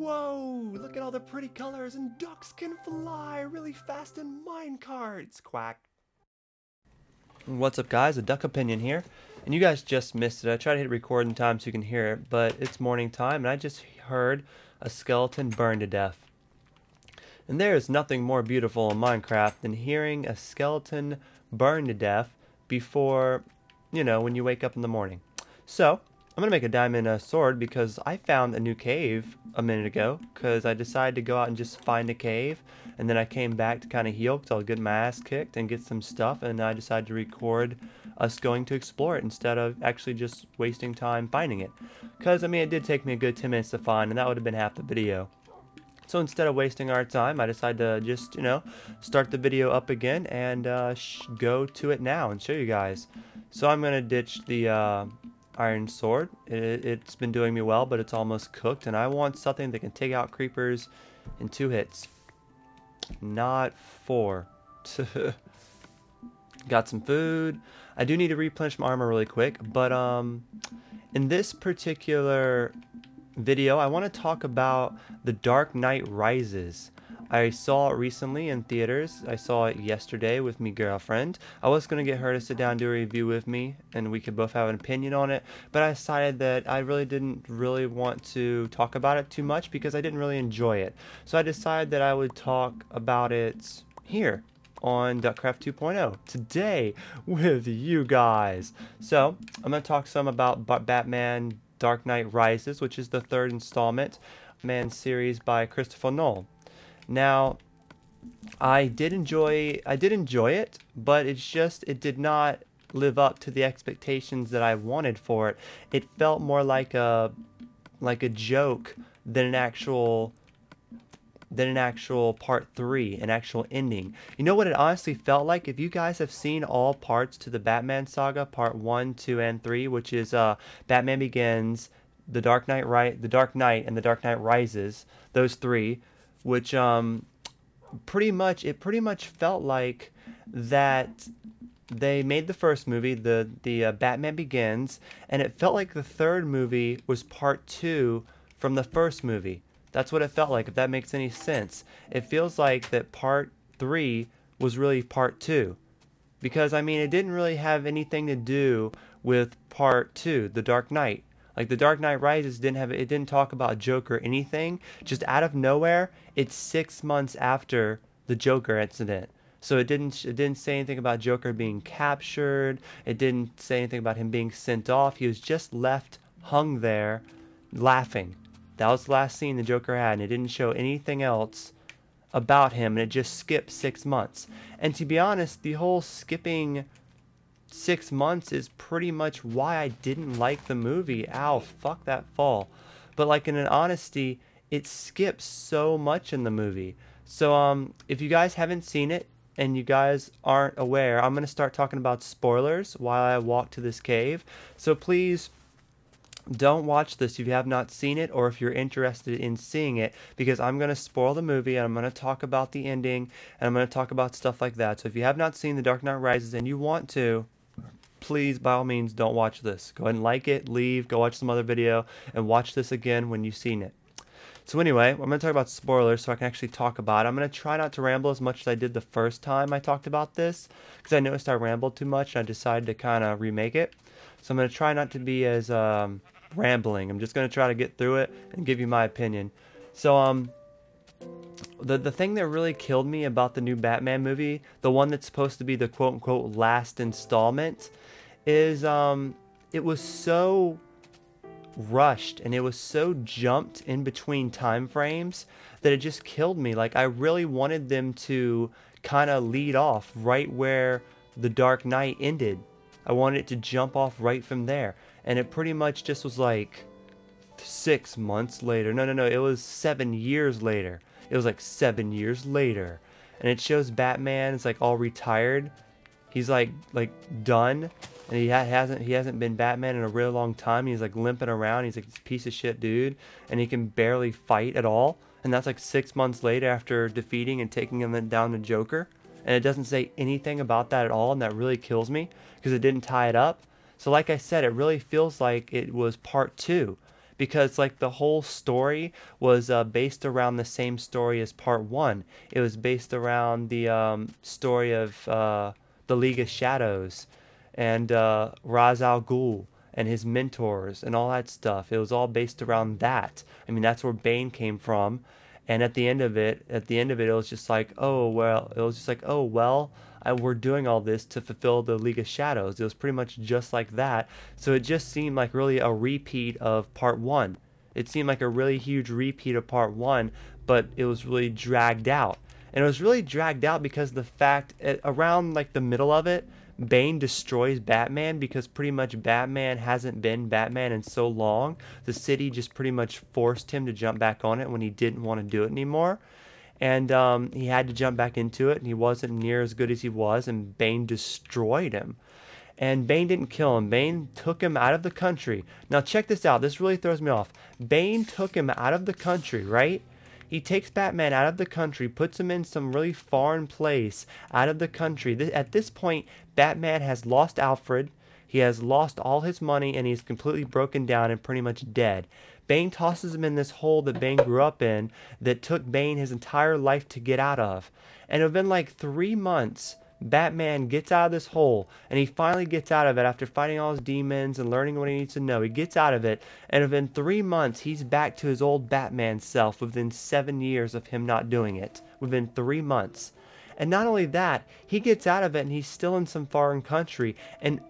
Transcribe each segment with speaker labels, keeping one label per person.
Speaker 1: Whoa! Look at all the pretty colors, and ducks can fly really fast in minecarts. Quack. What's up, guys? A Duck Opinion here, and you guys just missed it. I tried to hit record in time so you can hear it, but it's morning time, and I just heard a skeleton burn to death. And there is nothing more beautiful in Minecraft than hearing a skeleton burn to death before, when you wake up in the morning. So, I'm going to make a diamond sword because I found a new cave a minute ago because I decided to go out and just find a cave, and then I came back to kind of heal because I was getting my ass kicked and get some stuff, and I decided to record us going to explore it instead of actually just wasting time finding it. Because, it did take me a good 10 minutes to find, and that would have been half the video. So instead of wasting our time, I decided to just, start the video up again and go to it now and show you guys. So I'm going to ditch the iron sword. It's been doing me well, but it's almost cooked, and I want something that can take out creepers in 2 hits. Not 4. Got some food. I do need to replenish my armor really quick, but in this particular video, I want to talk about The Dark Knight Rises. I saw it recently in theaters. I saw it yesterday with my girlfriend. I was going to get her to sit down and do a review with me, and we could both have an opinion on it, but I decided that I didn't really want to talk about it too much because I didn't really enjoy it. So I decided that I would talk about it here on Duckcraft 2.0 today with you guys. So I'm going to talk some about Batman Dark Knight Rises, which is the 3rd installment Batman series by Christopher Nolan. Now, I did enjoy it, but it did not live up to the expectations that I wanted for it. It felt more like a joke than an actual part 3, an actual ending. You know what it honestly felt like? If you guys have seen all parts to the Batman saga, part 1, 2, and 3, which is Batman Begins, The Dark Knight, and The Dark Knight Rises, those 3, which pretty much felt like that they made the first movie, the Batman Begins, and it felt like the 3rd movie was part 2 from the first movie. That's what it felt like, if that makes any sense. It feels like that part 3 was really part 2. Because, it didn't really have anything to do with part 2, The Dark Knight. Like, The Dark Knight Rises didn't talk about Joker or anything. Just out of nowhere, it's 6 months after the Joker incident. So it didn't say anything about Joker being captured. It didn't say anything about him being sent off. He was just left hung there laughing. That was the last scene the Joker had, and it didn't show anything else about him, and it just skipped 6 months. And to be honest, the whole skipping 6 months is pretty much why I didn't like the movie. Ow, fuck that fall. But like, in an honesty, it skips so much in the movie. So if you guys haven't seen it and you guys aren't aware, I'm going to start talking about spoilers while I walk to this cave. So please don't watch this if you have not seen it, or if you're interested in seeing it, because I'm going to spoil the movie, and I'm going to talk about the ending, and I'm going to talk about stuff like that. So if you have not seen The Dark Knight Rises and you want to, please, by all means, don't watch this. Go ahead and like it, leave, go watch some other video, and watch this again when you've seen it. So anyway, I'm going to talk about spoilers so I can actually talk about it. I'm going to try not to ramble as much as I did the first time I talked about this, because I noticed I rambled too much, and I decided to kind of remake it. So I'm going to try not to be as rambling. I'm just going to try to get through it and give you my opinion. So the thing that really killed me about the new Batman movie, the one that's supposed to be the quote-unquote last installment, is it was so rushed and it was so jumped in between time frames that it just killed me. Like, I really wanted them to kind of lead off right where The Dark Knight ended. I wanted it to jump off right from there. And it pretty much just was like 6 months later. No, it was 7 years later. It was like 7 years later. And it shows Batman is like all retired. He's like done. And he hasn't been Batman in a really long time. He's like limping around. He's like this piece of shit dude. And he can barely fight at all. And that's like 6 months later after defeating and taking him down the Joker. And it doesn't say anything about that at all. And that really kills me because it didn't tie it up. So like I said, it really feels like it was part 2. because like the whole story was based around the same story as part one. It was based around the story of the League of Shadows and Ra's al Ghul and his mentors and all that stuff. It was all based around that. I mean, that's where Bane came from. And at the end of it, it was just like, oh well, we're doing all this to fulfill the League of Shadows. It was pretty much just like that. So it just seemed like really a repeat of part one. It seemed like a really huge repeat of part one, but it was really dragged out. And it was really dragged out because the fact around like the middle of it, Bane destroys Batman because pretty much Batman hasn't been Batman in so long. The city just pretty much forced him to jump back on it when he didn't want to do it anymore. And he had to jump back into it, and he wasn't near as good as he was, and Bane destroyed him. And Bane didn't kill him. Bane took him out of the country. Now check this out. This really throws me off. Bane took him out of the country, right? He takes Batman out of the country, puts him in some really foreign place out of the country. At this point, Batman has lost Alfred. He has lost all his money, and he's completely broken down and pretty much dead. Bane tosses him in this hole that Bane grew up in that took Bane his entire life to get out of. And it had been like 3 months. Batman gets out of this hole, and he finally gets out of it after fighting all his demons and learning what he needs to know. He gets out of it, and within 3 months, he's back to his old Batman self within 7 years of him not doing it. Within 3 months. And not only that, he gets out of it, and he's still in some foreign country, and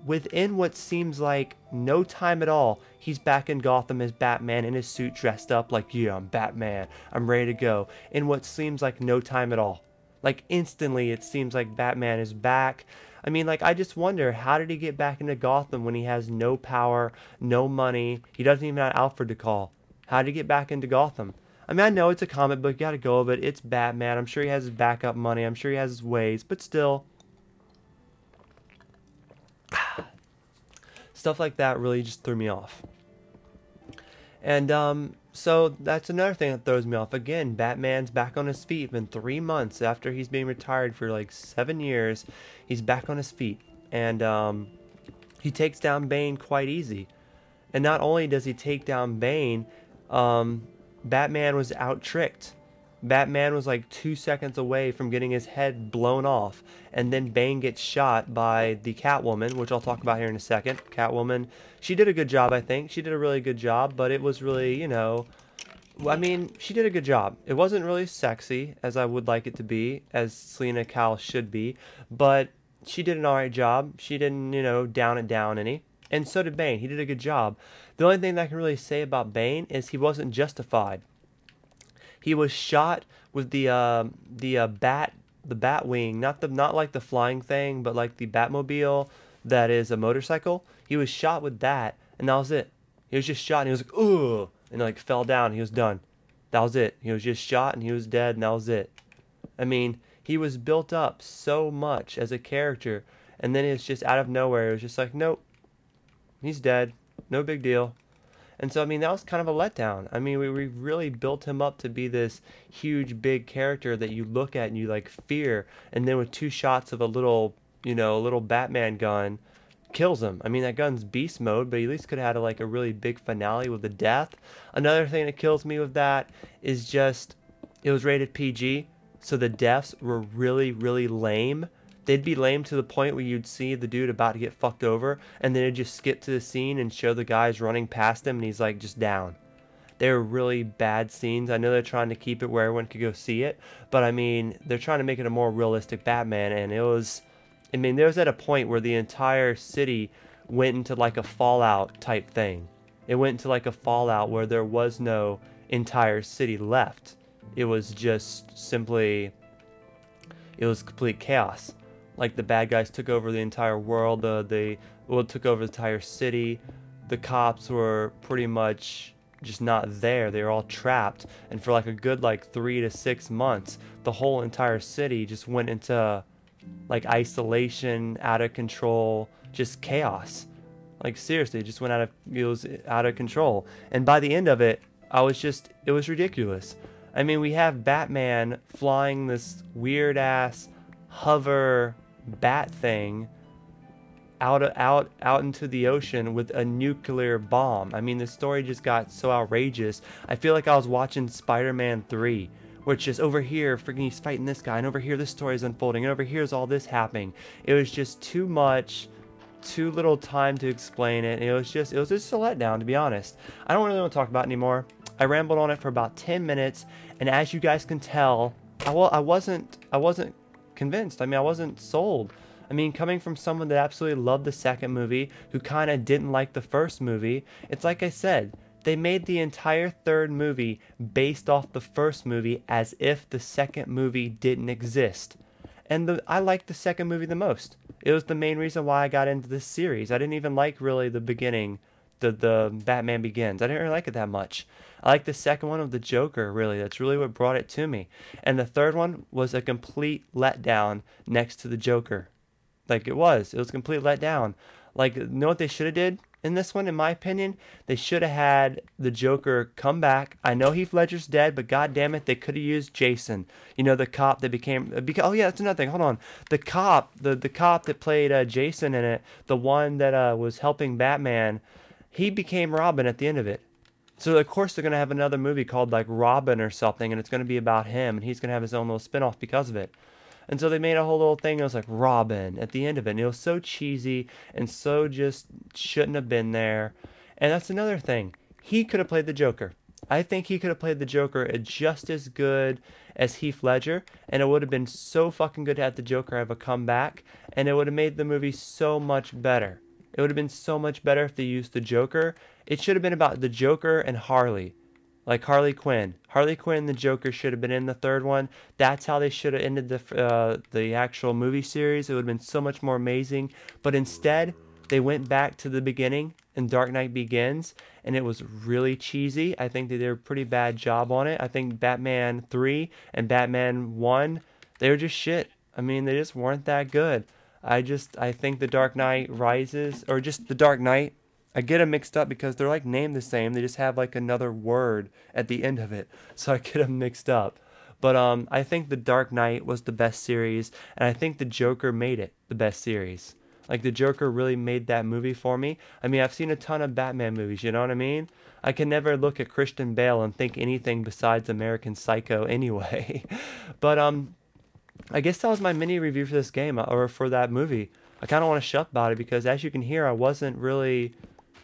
Speaker 1: within what seems like no time at all, he's back in Gotham as Batman in his suit, dressed up like, yeah, I'm Batman, I'm ready to go, in what seems like no time at all. Like, instantly, it seems like Batman is back. I mean, like, I just wonder, how did he get back into Gotham when he has no power, no money? He doesn't even have Alfred to call. How did he get back into Gotham? I mean, I know it's a comic book, you gotta go with it. It's Batman. I'm sure he has his backup money. I'm sure he has his ways, but still. Stuff like that really just threw me off. And, so that's another thing that throws me off. Again, Batman's back on his feet. Been 3 months after he's been retired for like 7 years. He's back on his feet. And he takes down Bane quite easy. And not only does he take down Bane, Batman was out-tricked. Batman was like 2 seconds away from getting his head blown off. And then Bane gets shot by the Catwoman, which I'll talk about here in a second. Catwoman, she did a good job, I think. She did a really good job, but it was really, you know, I mean, she did a good job. It wasn't really sexy, as I would like it to be, as Selena Kyle should be, but she did an alright job. She didn't, you know, down it down any. And so did Bane. He did a good job. The only thing that I can really say about Bane is he wasn't justified. He was shot with the bat wing, not like the flying thing, but like the Batmobile that is a motorcycle. He was shot with that, and that was it. He was just shot, and he was like, ugh, and like fell down. He was done. That was it. He was just shot, and he was dead, and that was it. I mean, he was built up so much as a character, and then it's just out of nowhere. It was just like, nope, he's dead. No big deal. And so, I mean, that was kind of a letdown. I mean, we really built him up to be this huge, big character that you look at and you, like, fear. And then with 2 shots of a little, you know, a little Batman gun, kills him. I mean, that gun's beast mode, but he at least could have had, like, a really big finale with the death. Another thing that kills me with that is just, it was rated PG, so the deaths were really, really lame. They'd be lame to the point where you'd see the dude about to get fucked over, and then it'd just skip to the scene and show the guys running past him, and he's like just down. They were really bad scenes. I know they're trying to keep it where everyone could go see it, but I mean, they're trying to make it a more realistic Batman, and it was, I mean, there was at a point where the entire city went into like a Fallout type thing. It went into like a Fallout where there was no entire city left. It was just simply, it was complete chaos. Like, the bad guys took over the entire world, took over the entire city. The cops were pretty much just not there. They were all trapped. And for like a good like 3 to 6 months, the whole entire city just went into like isolation, out of control, just chaos. Like, seriously, it just went it was out of control. And by the end of it, it was ridiculous. I mean, we have Batman flying this weird ass hover bat thing out into the ocean with a nuclear bomb. I mean, the story just got so outrageous. I feel like I was watching Spider-Man 3, where it's just over here, freaking he's fighting this guy, and over here this story is unfolding, and over here is all this happening. It was just too much, too little time to explain it. It was just a letdown, to be honest. I don't really want to talk about it anymore. I rambled on it for about 10 minutes, and as you guys can tell, I wasn't convinced. I mean, I wasn't sold. I mean, coming from someone that absolutely loved the second movie, who kind of didn't like the first movie, it's like I said, they made the entire third movie based off the first movie as if the second movie didn't exist. And I liked the second movie the most. It was the main reason why I got into this series. I didn't even like really the beginning, the Batman Begins. I didn't really like it that much. I like the second one of the Joker, really. That's really what brought it to me. And the third one was a complete letdown next to the Joker. Like, it was a complete letdown. Like, you know what they should have did in this one, in my opinion? They should have had the Joker come back. I know Heath Ledger's dead, but god damn it, they could have used Jason. You know, the cop that became oh yeah, that's another thing. Hold on. The cop that played Jason in it, the one that was helping Batman, he became Robin at the end of it. So of course they're going to have another movie called like Robin or something, and it's going to be about him, and he's going to have his own little spin-off because of it. And so they made a whole little thing. It was like Robin at the end of it. And it was so cheesy and so just shouldn't have been there. And that's another thing. He could have played the Joker. I think he could have played the Joker just as good as Heath Ledger. And it would have been so fucking good to have the Joker have a comeback. And it would have made the movie so much better. It would have been so much better if they used the Joker. It should have been about the Joker and Harley. Like Harley Quinn. Harley Quinn and the Joker should have been in the third one. That's how they should have ended the actual movie series. It would have been so much more amazing. But instead, they went back to the beginning in Dark Knight Begins, and it was really cheesy. I think they did a pretty bad job on it. I think Batman 3 and Batman 1, they were just shit. I mean, they just weren't that good. I think The Dark Knight Rises, or just The Dark Knight, I get them mixed up because they're like named the same. They just have like another word at the end of it. So I get them mixed up. But I think The Dark Knight was the best series. And I think the Joker made it the best series. Like the Joker really made that movie for me. I mean, I've seen a ton of Batman movies, you know what I mean? I can never look at Christian Bale and think anything besides American Psycho anyway. But I guess that was my mini review for this game, or for that movie. I kind of want to shut up about it because as you can hear, I wasn't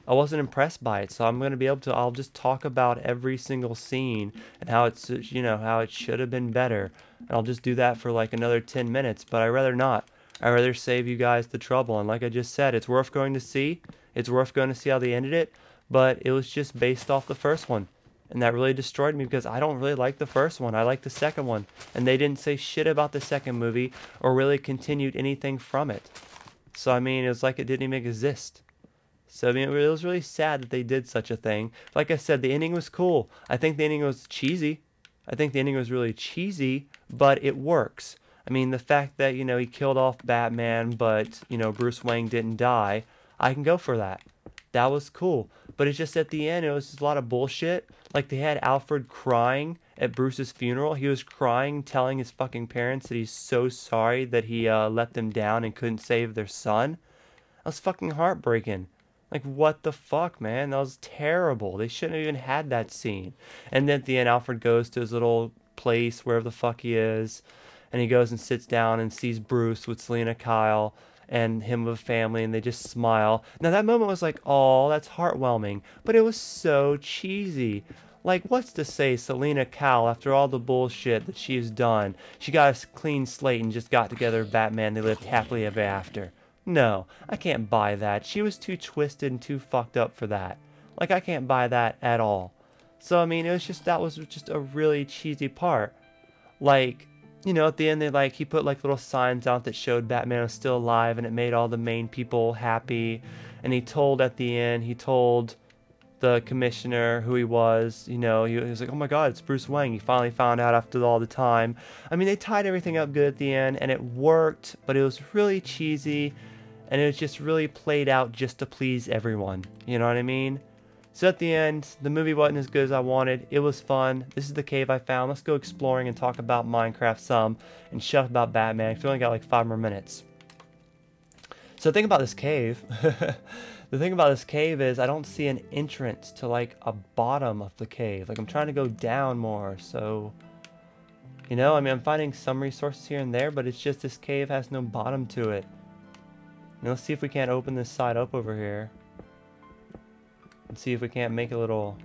Speaker 1: impressed by it, so I'm going to be able to, I'll just talk about every single scene and how it's, you know, how it should have been better. And I'll just do that for like another 10 minutes, but I'd rather not. I'd rather save you guys the trouble. And like I just said, it's worth going to see. It's worth going to see how they ended it, but it was just based off the first one. And that really destroyed me because I don't really like the first one. I like the second one. And they didn't say shit about the second movie or really continued anything from it. So, I mean, it was like it didn't even exist. So, I mean, it was really sad that they did such a thing. Like I said, the ending was cool. I think the ending was cheesy. I think the ending was really cheesy, but it works. I mean, the fact that, you know, he killed off Batman, but, you know, Bruce Wayne didn't die, I can go for that. That was cool. But it's just at the end, it was just a lot of bullshit. Like, they had Alfred crying at Bruce's funeral. He was crying, telling his fucking parents that he's so sorry that he let them down and couldn't save their son. That was fucking heartbreaking. Like, what the fuck, man? That was terrible. They shouldn't have even had that scene. And then at the end, Alfred goes to his little place, wherever the fuck he is, and he goes and sits down and sees Bruce with Selena Kyle and him with a family, and they just smile. Now, that moment was like, oh, that's heartwarming, but it was so cheesy. Like, what's to say Selena Kyle, after all the bullshit that she's done, she got a clean slate and just got together with Batman, they lived happily ever after? No, I can't buy that. She was too twisted and too fucked up for that. Like, I can't buy that at all. So, I mean, that was just a really cheesy part. Like, you know, at the end, he put like little signs out that showed Batman was still alive, and it made all the main people happy. And at the end, he told the commissioner who he was, you know, he was like, oh my god, it's Bruce Wayne. He finally found out after all the time. I mean, they tied everything up good at the end, and it worked, but it was really cheesy, and it was just really played out just to please everyone. You know what I mean? So at the end, the movie wasn't as good as I wanted. It was fun. This is the cave I found. Let's go exploring and talk about Minecraft some, and shut up about Batman. I've only got like 5 more minutes. So the thing about this cave, the thing about this cave is I don't see an entrance to like a bottom of the cave. Like I'm trying to go down more, so you know, I mean I'm finding some resources here and there, but it's just this cave has no bottom to it. Now, let's see if we can't open this side up over here. And see if we can't make a little...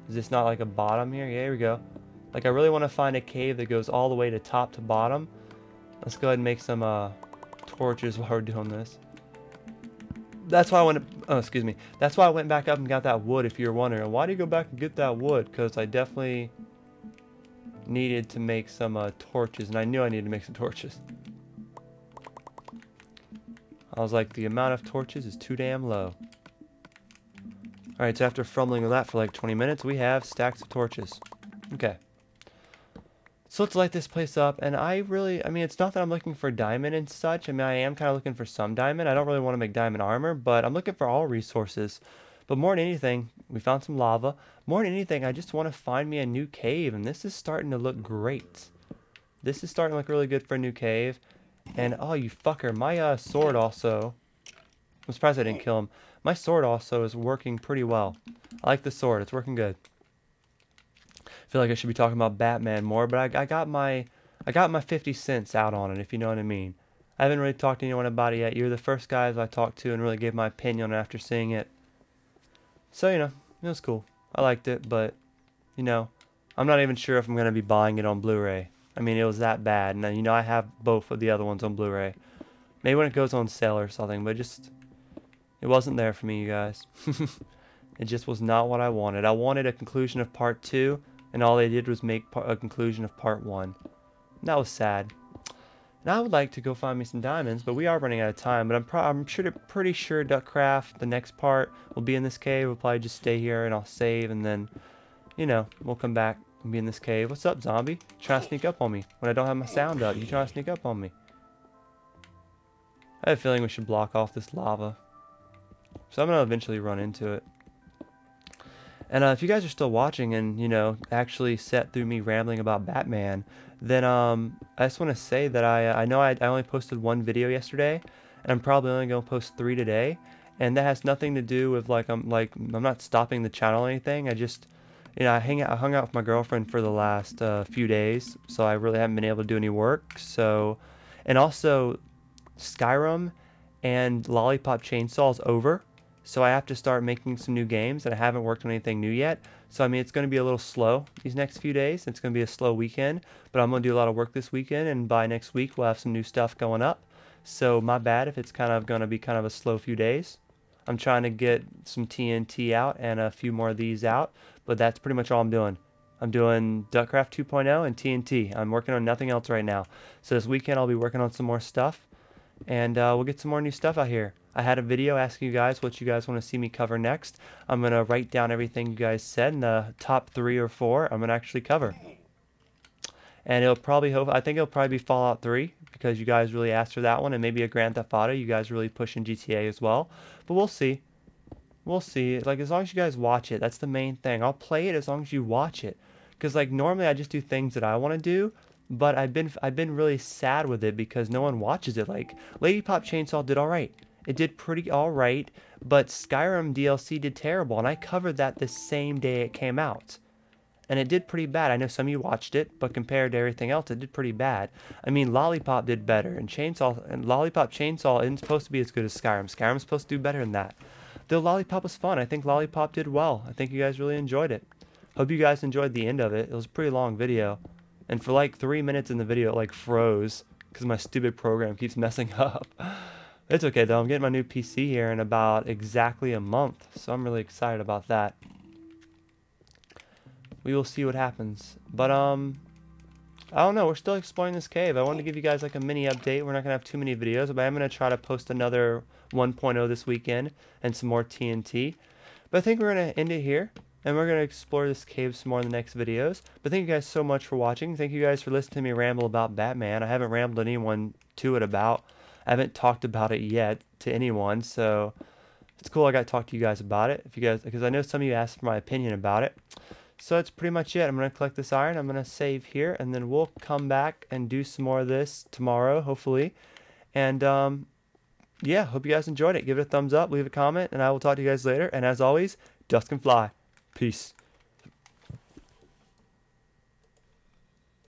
Speaker 1: Is this not like a bottom here? Yeah, here we go. Like I really want to find a cave that goes all the way to top to bottom. Let's go ahead and make some torches while we're doing this. That's why I went... Oh, excuse me. That's why I went back up and got that wood, if you're wondering. Why do you go back and get that wood? Because I definitely needed to make some torches. And I knew I needed to make some torches. I was like, the amount of torches is too damn low. Alright, so after fumbling with that for like 20 minutes, we have stacks of torches. Okay. So let's light this place up, and I mean, it's not that I'm looking for diamond and such. I mean, I am kind of looking for some diamond. I don't really want to make diamond armor, but I'm looking for all resources. But more than anything, we found some lava. More than anything, I just want to find me a new cave, and this is starting to look great. This is starting to look really good for a new cave. And, oh, you fucker, my sword also... I'm surprised I didn't kill him. My sword also is working pretty well. I like the sword. It's working good. I feel like I should be talking about Batman more, but I got my 50 cents out on it, if you know what I mean. I haven't really talked to anyone about it yet. You're the first guys I talked to and really gave my opinion after seeing it. So, you know, it was cool. I liked it, but, you know, I'm not even sure if I'm going to be buying it on Blu-ray. I mean, it was that bad, and, you know, I have both of the other ones on Blu-ray. Maybe when it goes on sale or something, but just... It wasn't there for me, you guys. It just was not what I wanted. I wanted a conclusion of part 2, and all they did was make a conclusion of part 1. And that was sad. And I would like to go find me some diamonds, but we are running out of time. But I'm pretty sure Duckcraft, the next part, will be in this cave. We'll probably just stay here, and I'll save, and then, you know, we'll come back and be in this cave. What's up, zombie? Trying to sneak up on me when I don't have my sound up. You trying to sneak up on me? I have a feeling we should block off this lava. So I'm going to eventually run into it. And if you guys are still watching and, you know, actually sat through me rambling about Batman, then I just want to say that I know I only posted 1 video yesterday, and I'm probably only going to post 3 today. And that has nothing to do with, I'm not stopping the channel or anything. I just, you know, I hung out with my girlfriend for the last few days, so I really haven't been able to do any work. So, and also, Skyrim and Lollipop Chainsaw's over, so I have to start making some new games, and I haven't worked on anything new yet. So I mean, it's going to be a little slow these next few days. It's going to be a slow weekend, but I'm going to do a lot of work this weekend, and by next week we'll have some new stuff going up. So my bad if it's kind of going to be kind of a slow few days. I'm trying to get some TNT out and a few more of these out, but that's pretty much all I'm doing. I'm doing Duckcraft 2.0 and TNT. I'm working on nothing else right now. So this weekend I'll be working on some more stuff. And we'll get some more new stuff out here. I had a video asking you guys what you guys want to see me cover next. I'm going to write down everything you guys said, and the top 3 or 4 I'm going to actually cover. And it'll probably, I think it'll probably be Fallout 3, because you guys really asked for that one, and maybe a Grand Theft Auto. You guys really pushing GTA as well. But we'll see. We'll see. Like, as long as you guys watch it, that's the main thing. I'll play it as long as you watch it. Because, like, normally I just do things that I want to do. But I've been really sad with it because no one watches it. Like, Lady Pop Chainsaw did alright. It did pretty alright, but Skyrim DLC did terrible, and I covered that the same day it came out. And it did pretty bad. I know some of you watched it, but compared to everything else, it did pretty bad. I mean, Lollipop did better, and Lollipop Chainsaw isn't supposed to be as good as Skyrim. Skyrim's supposed to do better than that. Though Lollipop was fun. I think Lollipop did well. I think you guys really enjoyed it. Hope you guys enjoyed the end of it. It was a pretty long video. And for like 3 minutes in the video, it like froze because my stupid program keeps messing up. It's okay though. I'm getting my new PC here in about exactly a month, so I'm really excited about that. We will see what happens. But I don't know. We're still exploring this cave. I wanted to give you guys like a mini update. We're not gonna have too many videos, but I'm gonna try to post another 1.0 this weekend and some more TNT. But I think we're gonna end it here. And we're going to explore this cave some more in the next videos. But thank you guys so much for watching. Thank you guys for listening to me ramble about Batman. I haven't rambled anyone to it about. I haven't talked about it yet to anyone. So it's cool I got to talk to you guys about it. Because I know some of you asked for my opinion about it. So that's pretty much it. I'm going to collect this iron. I'm going to save here. And then we'll come back and do some more of this tomorrow, hopefully. And yeah, hope you guys enjoyed it. Give it a thumbs up, leave a comment, and I will talk to you guys later. And as always, dust can fly. Peace.